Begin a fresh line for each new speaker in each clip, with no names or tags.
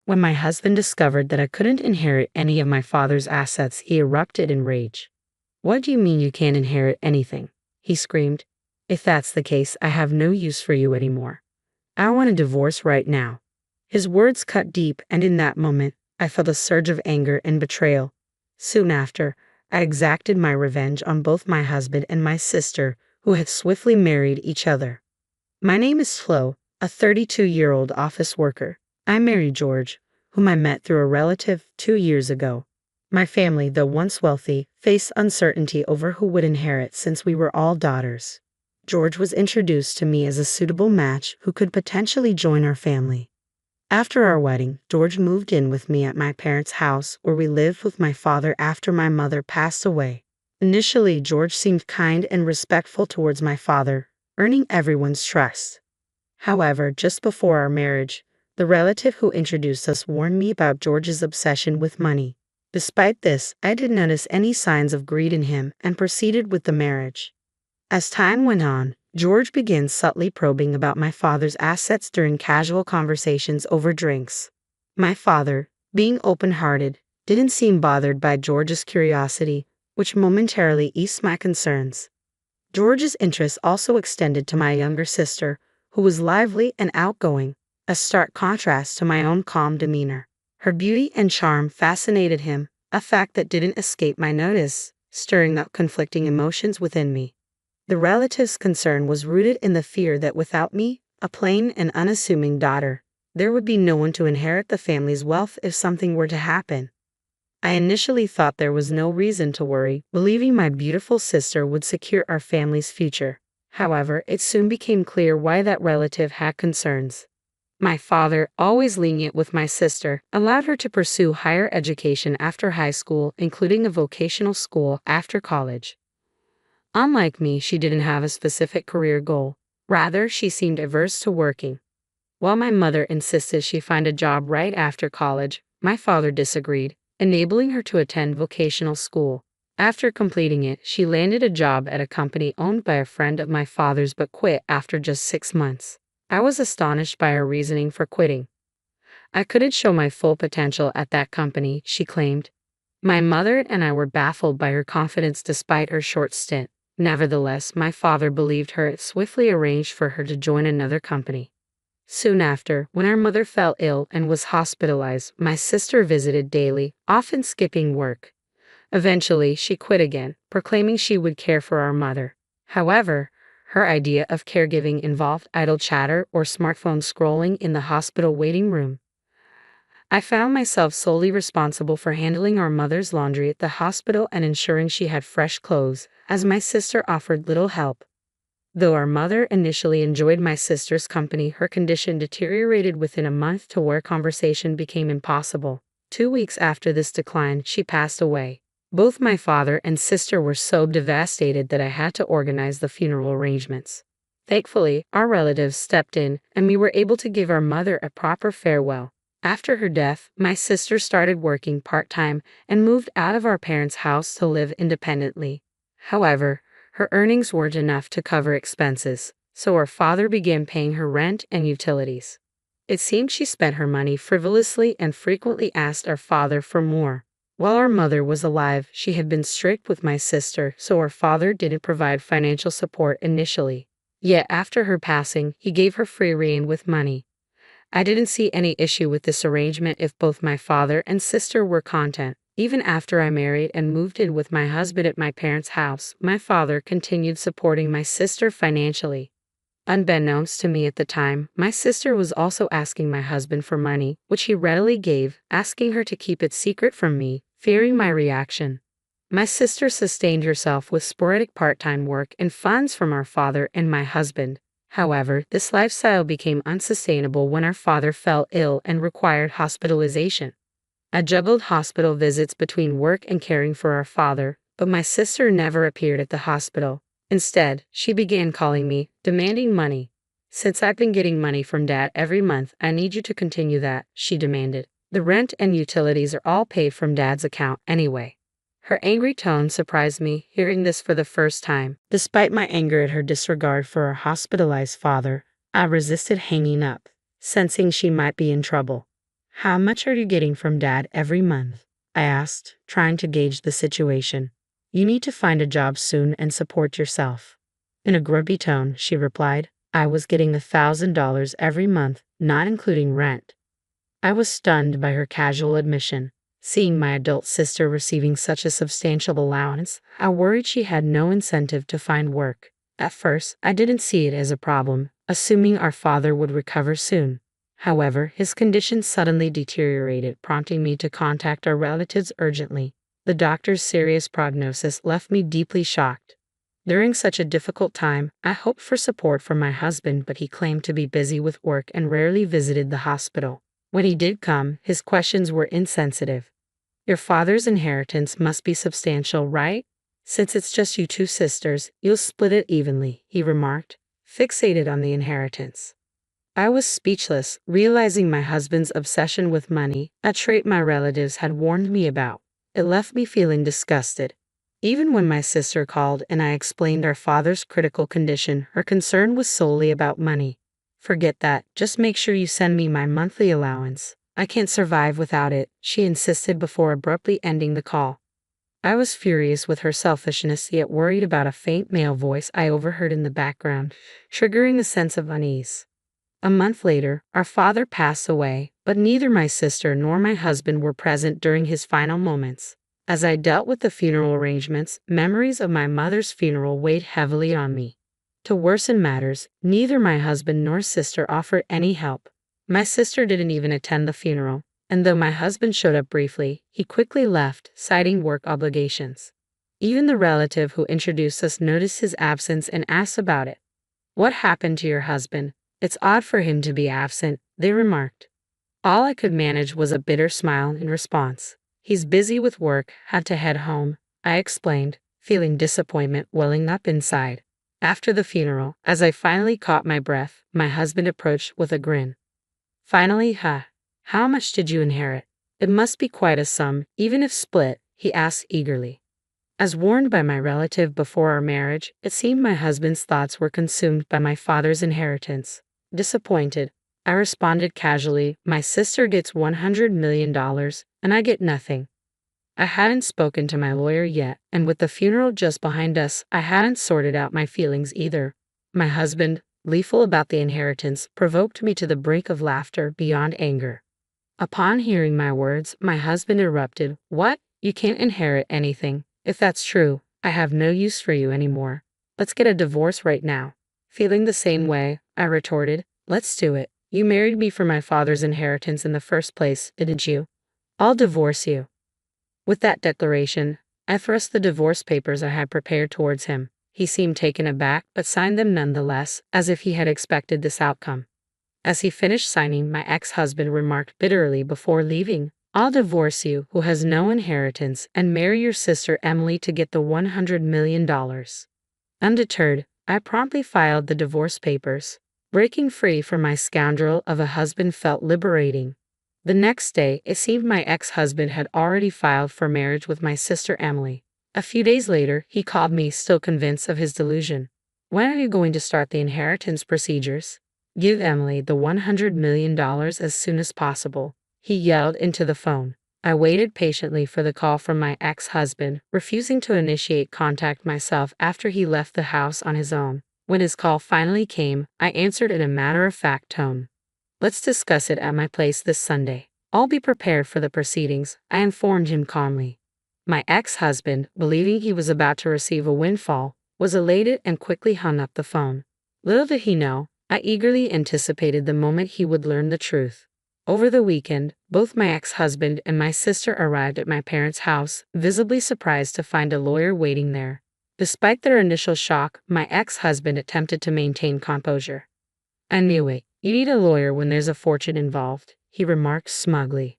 When my husband discovered that I couldn't inherit any of my father's assets, he erupted in rage. "What do you mean you can't inherit anything?" he screamed. "If that's the case, I have no use for you anymore. I want a divorce right now." His words cut deep, and in that moment, I felt a surge of anger and betrayal. Soon after, I exacted my revenge on both my husband and my sister, who had swiftly married each other. My name is Flo, a 32-year-old office worker. I married George, whom I met through a relative 2 years ago. My family, though once wealthy, faced uncertainty over who would inherit since we were all daughters. George was introduced to me as a suitable match who could potentially join our family. After our wedding, George moved in with me at my parents' house, where we lived with my father after my mother passed away. Initially, George seemed kind and respectful towards my father, earning everyone's trust. However, just before our marriage, the relative who introduced us warned me about George's obsession with money. Despite this, I didn't notice any signs of greed in him and proceeded with the marriage. As time went on, George began subtly probing about my father's assets during casual conversations over drinks. My father, being open-hearted, didn't seem bothered by George's curiosity, which momentarily eased my concerns. George's interest also extended to my younger sister, who was lively and outgoing, a stark contrast to my own calm demeanor. Her beauty and charm fascinated him, a fact that didn't escape my notice, stirring up conflicting emotions within me. The relative's concern was rooted in the fear that without me, a plain and unassuming daughter, there would be no one to inherit the family's wealth if something were to happen. I initially thought there was no reason to worry, believing my beautiful sister would secure our family's future. However, it soon became clear why that relative had concerns. My father, always lenient with my sister, allowed her to pursue higher education after high school, including a vocational school after college. Unlike me, she didn't have a specific career goal. Rather, she seemed averse to working. While my mother insisted she find a job right after college, my father disagreed, enabling her to attend vocational school. After completing it, she landed a job at a company owned by a friend of my father's but quit after just 6 months. I was astonished by her reasoning for quitting. "I couldn't show my full potential at that company," she claimed. My mother and I were baffled by her confidence despite her short stint. Nevertheless, my father believed her and swiftly arranged for her to join another company. Soon after, when our mother fell ill and was hospitalized, my sister visited daily, often skipping work. Eventually, she quit again, proclaiming she would care for our mother. However, her idea of caregiving involved idle chatter or smartphone scrolling in the hospital waiting room. I found myself solely responsible for handling our mother's laundry at the hospital and ensuring she had fresh clothes, as my sister offered little help. Though our mother initially enjoyed my sister's company, her condition deteriorated within a month to where conversation became impossible. 2 weeks after this decline, she passed away. Both my father and sister were so devastated that I had to organize the funeral arrangements. Thankfully, our relatives stepped in, and we were able to give our mother a proper farewell. After her death, my sister started working part-time and moved out of our parents' house to live independently. However, her earnings weren't enough to cover expenses, so our father began paying her rent and utilities. It seemed she spent her money frivolously and frequently asked our father for more. While our mother was alive, she had been strict with my sister, so our father didn't provide financial support initially. Yet after her passing, he gave her free rein with money. I didn't see any issue with this arrangement if both my father and sister were content. Even after I married and moved in with my husband at my parents' house, my father continued supporting my sister financially. Unbeknownst to me at the time, my sister was also asking my husband for money, which he readily gave, asking her to keep it secret from me, fearing my reaction. My sister sustained herself with sporadic part-time work and funds from our father and my husband. However, this lifestyle became unsustainable when our father fell ill and required hospitalization. I juggled hospital visits between work and caring for our father, but my sister never appeared at the hospital. Instead, she began calling me, demanding money. "Since I've been getting money from Dad every month, I need you to continue that," she demanded. "The rent and utilities are all paid from Dad's account anyway." Her angry tone surprised me, hearing this for the first time. Despite my anger at her disregard for our hospitalized father, I resisted hanging up, sensing she might be in trouble. How much are you getting from Dad every month? I asked, trying to gauge the situation. You need to find a job soon and support yourself. In a grumpy tone, she replied, I was getting $1,000 every month, not including rent. I was stunned by her casual admission. Seeing my adult sister receiving such a substantial allowance, I worried she had no incentive to find work. At first, I didn't see it as a problem, assuming our father would recover soon. However, his condition suddenly deteriorated, prompting me to contact our relatives urgently. The doctor's serious prognosis left me deeply shocked. During such a difficult time, I hoped for support from my husband, but he claimed to be busy with work and rarely visited the hospital. When he did come, his questions were insensitive. Your father's inheritance must be substantial, right? Since it's just you two sisters, you'll split it evenly, he remarked, fixated on the inheritance. I was speechless, realizing my husband's obsession with money, a trait my relatives had warned me about. It left me feeling disgusted. Even when my sister called and I explained our father's critical condition, her concern was solely about money. Forget that, just make sure you send me my monthly allowance. I can't survive without it, she insisted before abruptly ending the call. I was furious with her selfishness, yet worried about a faint male voice I overheard in the background, triggering a sense of unease. A month later, our father passed away, but neither my sister nor my husband were present during his final moments. As I dealt with the funeral arrangements, memories of my mother's funeral weighed heavily on me. To worsen matters, neither my husband nor sister offered any help. My sister didn't even attend the funeral, and though my husband showed up briefly, he quickly left, citing work obligations. Even the relative who introduced us noticed his absence and asked about it. What happened to your husband? It's odd for him to be absent, they remarked. All I could manage was a bitter smile in response. He's busy with work, had to head home, I explained, feeling disappointment welling up inside. After the funeral, as I finally caught my breath, my husband approached with a grin. Finally, how much did you inherit? It must be quite a sum, even if split, he asked eagerly. As warned by my relative before our marriage, it seemed my husband's thoughts were consumed by my father's inheritance. Disappointed, I responded casually, my sister gets $100 million, and I get nothing. I hadn't spoken to my lawyer yet, and with the funeral just behind us, I hadn't sorted out my feelings either. My husband, gleeful about the inheritance, provoked me to the brink of laughter beyond anger. Upon hearing my words, my husband erupted, What? You can't inherit anything. If that's true, I have no use for you anymore. Let's get a divorce right now. Feeling the same way, I retorted, Let's do it. You married me for my father's inheritance in the first place, didn't you? I'll divorce you. With that declaration, I thrust the divorce papers I had prepared towards him. He seemed taken aback, but signed them nonetheless, as if he had expected this outcome. As he finished signing, my ex-husband remarked bitterly before leaving, I'll divorce you, who has no inheritance, and marry your sister Emily to get the $100 million. Undeterred, I promptly filed the divorce papers. Breaking free from my scoundrel of a husband felt liberating. The next day, it seemed my ex-husband had already filed for marriage with my sister Emily. A few days later, he called me, still convinced of his delusion. When are you going to start the inheritance procedures? Give Emily the $100 million as soon as possible, he yelled into the phone. I waited patiently for the call from my ex-husband, refusing to initiate contact myself after he left the house on his own. When his call finally came, I answered in a matter-of-fact tone. Let's discuss it at my place this Sunday. I'll be prepared for the proceedings, I informed him calmly. My ex-husband, believing he was about to receive a windfall, was elated and quickly hung up the phone. Little did he know, I eagerly anticipated the moment he would learn the truth. Over the weekend, both my ex-husband and my sister arrived at my parents' house, visibly surprised to find a lawyer waiting there. Despite their initial shock, my ex-husband attempted to maintain composure. I knew it. You need a lawyer when there's a fortune involved, he remarked smugly.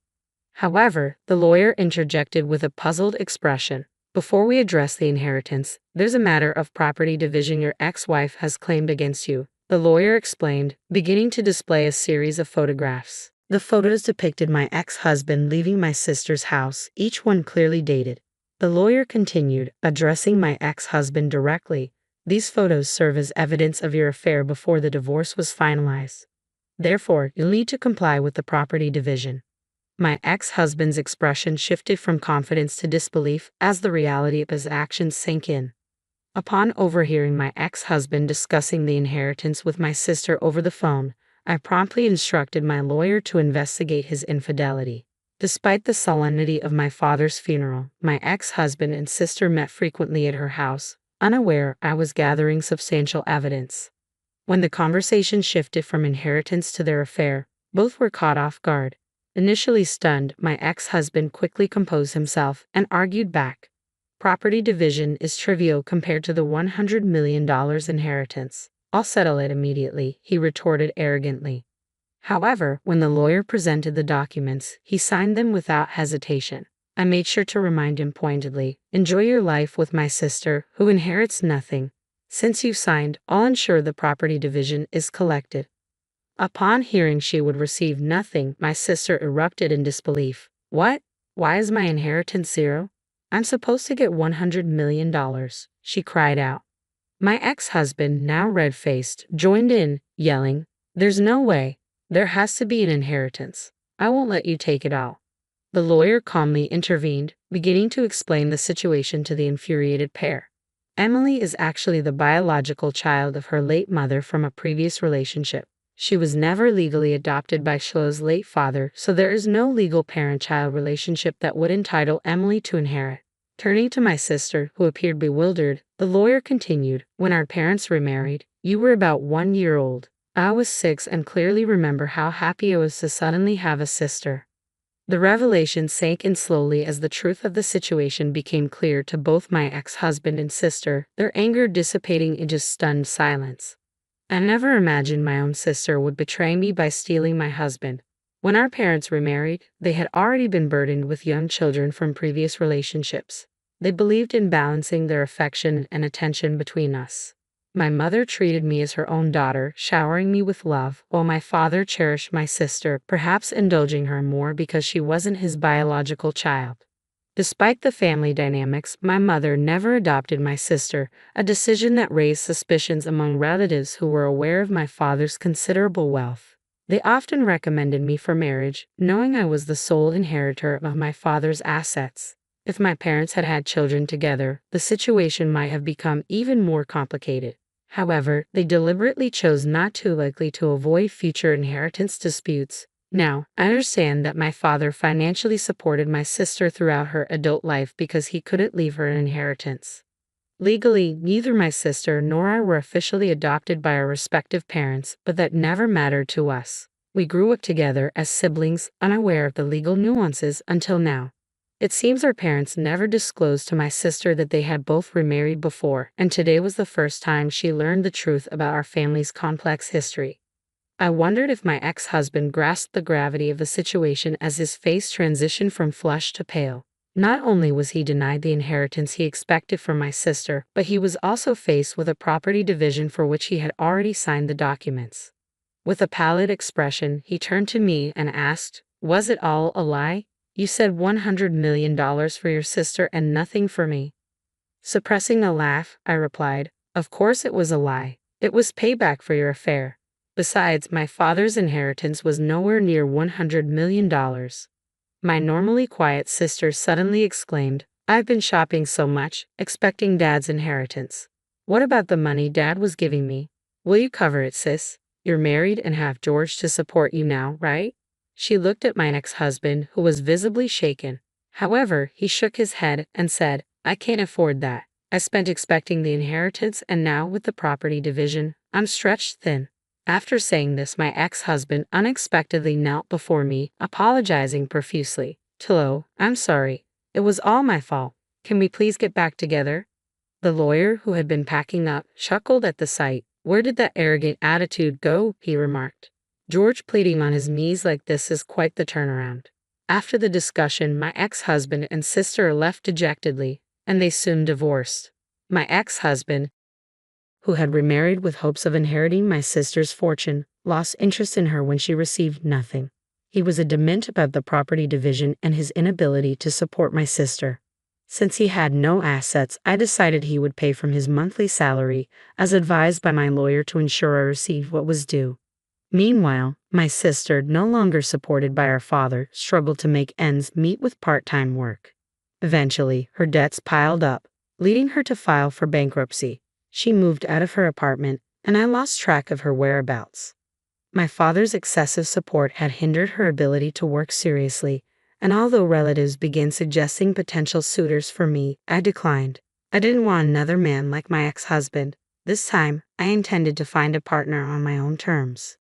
However, the lawyer interjected with a puzzled expression. Before we address the inheritance, there's a matter of property division your ex-wife has claimed against you, the lawyer explained, beginning to display a series of photographs. The photos depicted my ex-husband leaving my sister's house, each one clearly dated. The lawyer continued, addressing my ex-husband directly. These photos serve as evidence of your affair before the divorce was finalized. Therefore, you'll need to comply with the property division. My ex-husband's expression shifted from confidence to disbelief as the reality of his actions sank in. Upon overhearing my ex-husband discussing the inheritance with my sister over the phone, I promptly instructed my lawyer to investigate his infidelity. Despite the solemnity of my father's funeral, my ex-husband and sister met frequently at her house, unaware I was gathering substantial evidence. When the conversation shifted from inheritance to their affair, both were caught off guard. Initially stunned, my ex-husband quickly composed himself and argued back. Property division is trivial compared to the $100 million inheritance. I'll settle it immediately, he retorted arrogantly. However, when the lawyer presented the documents, he signed them without hesitation. I made sure to remind him pointedly, enjoy your life with my sister, who inherits nothing. Since you signed, I'll ensure the property division is collected. Upon hearing she would receive nothing, my sister erupted in disbelief. What? Why is my inheritance zero? I'm supposed to get $100 million, she cried out. My ex-husband, now red-faced, joined in, yelling, there's no way. There has to be an inheritance. I won't let you take it all. The lawyer calmly intervened, beginning to explain the situation to the infuriated pair. Emily is actually the biological child of her late mother from a previous relationship. She was never legally adopted by Shlo's late father, so there is no legal parent-child relationship that would entitle Emily to inherit. Turning to my sister, who appeared bewildered, the lawyer continued, when our parents remarried, you were about 1 year old. I was 6 and clearly remember how happy I was to suddenly have a sister. The revelation sank in slowly as the truth of the situation became clear to both my ex-husband and sister, their anger dissipating into stunned silence. I never imagined my own sister would betray me by stealing my husband. When our parents remarried, they had already been burdened with young children from previous relationships. They believed in balancing their affection and attention between us. My mother treated me as her own daughter, showering me with love, while my father cherished my sister, perhaps indulging her more because she wasn't his biological child. Despite the family dynamics, my mother never adopted my sister, a decision that raised suspicions among relatives who were aware of my father's considerable wealth. They often recommended me for marriage, knowing I was the sole inheritor of my father's assets. If my parents had had children together, the situation might have become even more complicated. However, they deliberately chose not to, likely to avoid future inheritance disputes. Now, I understand that my father financially supported my sister throughout her adult life because he couldn't leave her an inheritance. Legally, neither my sister nor I were officially adopted by our respective parents, but that never mattered to us. We grew up together as siblings, unaware of the legal nuances until now. It seems our parents never disclosed to my sister that they had both remarried before, and today was the first time she learned the truth about our family's complex history. I wondered if my ex-husband grasped the gravity of the situation as his face transitioned from flushed to pale. Not only was he denied the inheritance he expected from my sister, but he was also faced with a property division for which he had already signed the documents. With a pallid expression, he turned to me and asked, was it all a lie? You said $100 million for your sister and nothing for me. Suppressing a laugh, I replied, of course it was a lie. It was payback for your affair. Besides, my father's inheritance was nowhere near $100 million. My normally quiet sister suddenly exclaimed, I've been shopping so much, expecting Dad's inheritance. What about the money Dad was giving me? Will you cover it, sis? You're married and have George to support you now, right? She looked at my ex-husband, who was visibly shaken. However, he shook his head and said, I can't afford that. I spent expecting the inheritance, and now with the property division, I'm stretched thin. After saying this, my ex-husband unexpectedly knelt before me, apologizing profusely. Tilo, I'm sorry. It was all my fault. Can we please get back together? The lawyer, who had been packing up, chuckled at the sight. Where did that arrogant attitude go? He remarked. George pleading on his knees like this is quite the turnaround. After the discussion, my ex-husband and sister left dejectedly, and they soon divorced. My ex-husband, who had remarried with hopes of inheriting my sister's fortune, lost interest in her when she received nothing. He was adamant about the property division and his inability to support my sister. Since he had no assets, I decided he would pay from his monthly salary, as advised by my lawyer, to ensure I received what was due. Meanwhile, my sister, no longer supported by her father, struggled to make ends meet with part-time work. Eventually, her debts piled up, leading her to file for bankruptcy. She moved out of her apartment, and I lost track of her whereabouts. My father's excessive support had hindered her ability to work seriously, and although relatives began suggesting potential suitors for me, I declined. I didn't want another man like my ex-husband. This time, I intended to find a partner on my own terms.